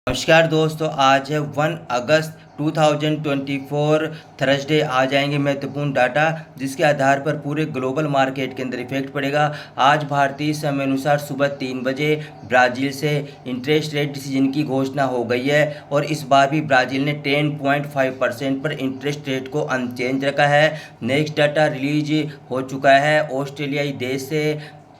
नमस्कार दोस्तों, आज है 1 अगस्त 2024 थर्सडे। आ जाएंगे महत्वपूर्ण डाटा जिसके आधार पर पूरे ग्लोबल मार्केट के अंदर इफेक्ट पड़ेगा। आज भारतीय समय अनुसार सुबह 3 बजे ब्राज़ील से इंटरेस्ट रेट डिसीजन की घोषणा हो गई है और इस बार भी ब्राज़ील ने 10.5% पर इंटरेस्ट रेट को अनचेंज रखा है। नेक्स्ट डाटा रिलीज हो चुका है ऑस्ट्रेलियाई देश से।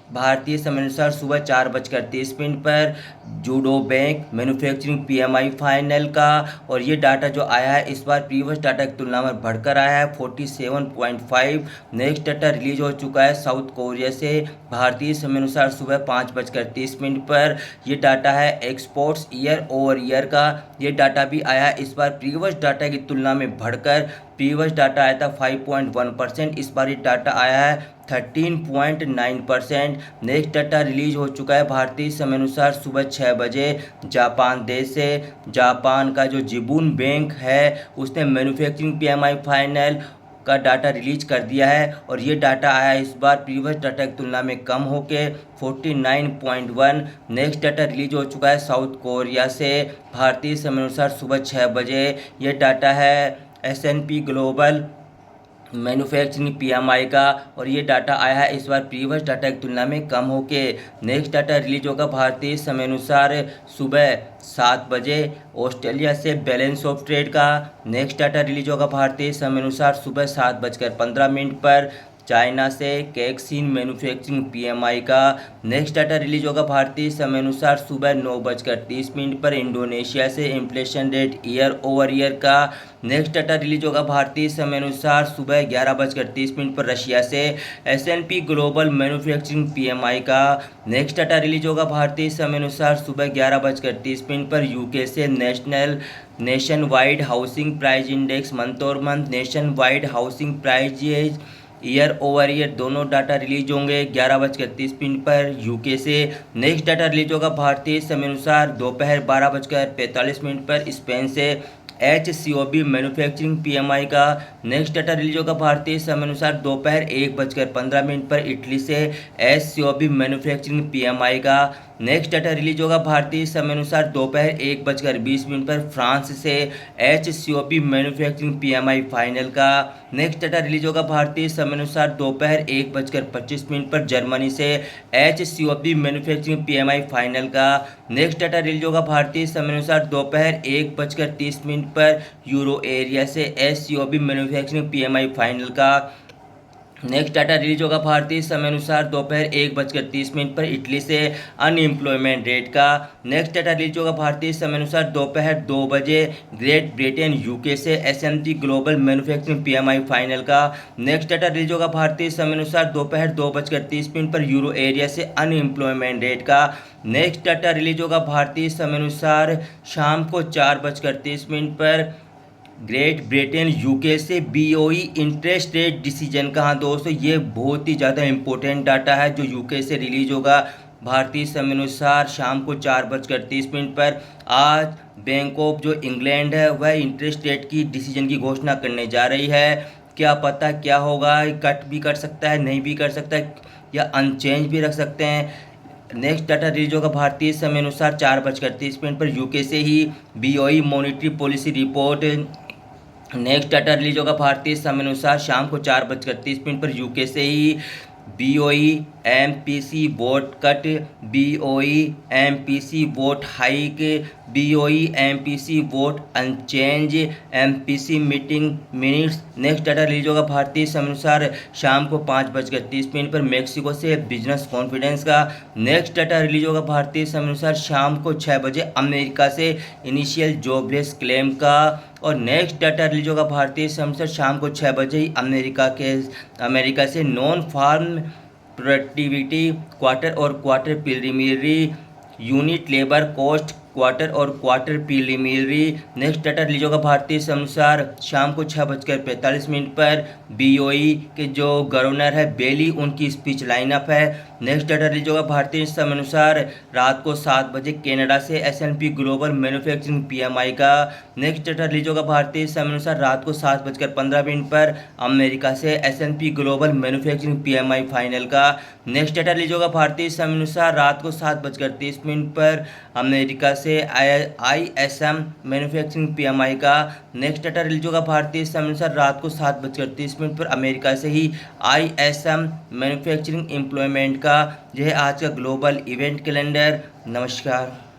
भारतीय समय अनुसार सुबह 4:30 पर judo bank manufacturing PMI final का, और ये डाटा जो आया है इस बार प्रीवियस डाटा की तुलना में बढ़कर आया है 47.5। नेक्स्ट डाटा रिलीज हो चुका है साउथ कोरिया से। भारतीय समय अनुसार सुबह 5:30 पर ये डाटा है एक्सपोर्ट्स ईयर ओवर ईयर का। ये डाटा भी आया है इस बार प्रीवियस डाटा की तुलना में बढ़कर। प्रीवियस डाटा आया था 5.1%, इस बार ये डाटा आया है 13.9%। नेक्स्ट डाटा रिलीज हो चुका है भारतीय समय अनुसार सुबह 6 बजे जापान देश से। जापान का जो जिबुन बैंक है उसने मैन्युफैक्चरिंग पीएमआई फाइनल का डाटा रिलीज कर दिया है और ये डाटा आया इस बार प्रीवियस डाटा की तुलना में कम होके 49.1। नेक्स्ट डाटा रिलीज हो चुका है साउथ कोरिया से। भारतीय समय अनुसार सुबह 6 बजे ये डाटा है S&P ग्लोबल मैन्युफैक्चरिंग पीएमआई का, और ये डाटा आया है इस बार प्रीवियस डाटा की तुलना में कम होके। नेक्स्ट डाटा रिलीज होगा भारतीय समय अनुसार सुबह 7 बजे ऑस्ट्रेलिया से बैलेंस ऑफ ट्रेड का। नेक्स्ट डाटा रिलीज होगा भारतीय समय अनुसार सुबह 7:15 पर चाइना से कैक्सिन मैन्युफैक्चरिंग पीएमआई का। नेक्स्ट डाटा रिलीज होगा भारतीय समय अनुसार सुबह 9:30 पर इंडोनेशिया से inflation rate year over year का। नेक्स्ट डाटा रिलीज होगा भारतीय समय अनुसार सुबह 11:30 पर रशिया से S&P ग्लोबल मैन्युफैक्चरिंग पीएमआई का। नेक्स्ट डाटा रिलीज होगा भारतीय समय अनुसार सुबह 11:30 पर यूके से Nationwide housing price index month और month Nationwide housing price year over year दोनों डाटा रिलीज होंगे 11:30 पर यूके से। नेक्स्ट डाटा रिलीज होगा भारतीय समय अनुसार दोपहर 12:45 पर स्पेन से HCOB मैन्युफैक्चरिंग पीएमआई का। नेक्स्ट डाटा रिलीज होगा भारतीय समय अनुसार दोपहर 1:15 पर इटली से SCOB मैन्युफैक्चरिंग पीएमआई का। नेक्स्ट डाटा रिलीज होगा भारतीय समय अनुसार दोपहर 1:20 पर फ्रांस से HCOB मैन्युफैक्चरिंग पीएमआई फाइनल का। नेक्स्ट डाटा रिलीज होगा भारतीय समय अनुसार दोपहर 1:25 पर जर्मनी से HCOB मैन्युफैक्चरिंग पीएमआई फाइनल का। नेक्स्ट डाटा रिलीज होगा भारतीय समय अनुसार दोपहर 1:30 पर यूरो एरिया से SCOB मैन्युफैक्चरिंग पीएमआई फाइनल का। नेक्स्ट डाटा रिलीज होगा भारतीय समय अनुसार दोपहर 1:30 पर इटली से अनएम्प्लॉयमेंट रेट का। नेक्स्ट डाटा रिलीज होगा भारतीय समय अनुसार दोपहर 2 बजे ग्रेट ब्रिटेन यूके से S&P global manufacturing PMI final का। नेक्स्ट डाटा रिलीज होगा भारतीय समय अनुसार दोपहर 2:30 पर यूरो एरिया से अनएम्प्लॉयमेंट रेट का। नेक्स्ट डाटा रिलीज होगा भारतीय समय अनुसार शाम को 4:30 पर ग्रेट ब्रिटेन यूके से BOE इंटरेस्ट रेट डिसीजन का। हाँ दोस्तों, ये बहुत ही ज़्यादा इंपॉर्टेंट डाटा है जो यूके से रिलीज होगा भारतीय समय अनुसार शाम को 4:30 पर। आज बैंक ऑफ जो इंग्लैंड है वह इंटरेस्ट रेट की डिसीजन की घोषणा करने जा रही है। क्या पता क्या होगा, कट भी कर सकता है, नहीं भी कर सकता है, या अनचेंज भी रख सकते हैं। नेक्स्ट डाटा रिलीज होगा भारतीय समय अनुसार 4:30 पर यूके से ही BOE monetary policy report. Next data release होगा भारतीय समय अनुसार शाम को 4:30 पर यूके से ही BOE MPC vote cut, BOE MPC vote hike, BOE MPC vote unchanged, MPC meeting minutes. Next data release होगा भारतीय समय अनुसार शाम को 5:30 पर मेक्सिको से बिजनेस कॉन्फिडेंस का। नेक्स्ट डाटा रिलीज होगा भारतीय समय अनुसार शाम को 6 बजे अमेरिका से इनिशियल जॉबलेस क्लेम का। और नेक्स्ट डाटा रिलीज होगा भारतीय समय अनुसार शाम को 6 बजे ही अमेरिका से नॉन फार्म प्रोडक्टिविटी क्वार्टर और quarter preliminary unit labour cost quarter और quarter preliminary. Next data release होगा भारतीय समय अनुसार शाम को 6:45 पर BOE के जो गवर्नर है बेली उनकी स्पीच लाइनअप है। नेक्स्ट डाटा रिलीज होगा भारतीय समय अनुसार रात को 7 बजे कनाडा से S&P ग्लोबल मैन्युफैक्चरिंग PMI का। नेक्स्ट डाटा रिलीज होगा भारतीय समय अनुसार रात को 7:15 पर अमेरिका से S&P global manufacturing PMI final का। नेक्स्ट डाटा रिलीज होगा भारतीय समय अनुसार रात को 7:30 पर अमेरिका से ISM मैन्युफैक्चरिंग PMI का। नेक्स्ट डाटा रिलीज होगा भारतीय समय अनुसार रात को 7:30 पर अमेरिका से ही ISM मैन्युफैक्चरिंग एम्प्लॉयमेंट का। यह आज का ग्लोबल इवेंट कैलेंडर। नमस्कार।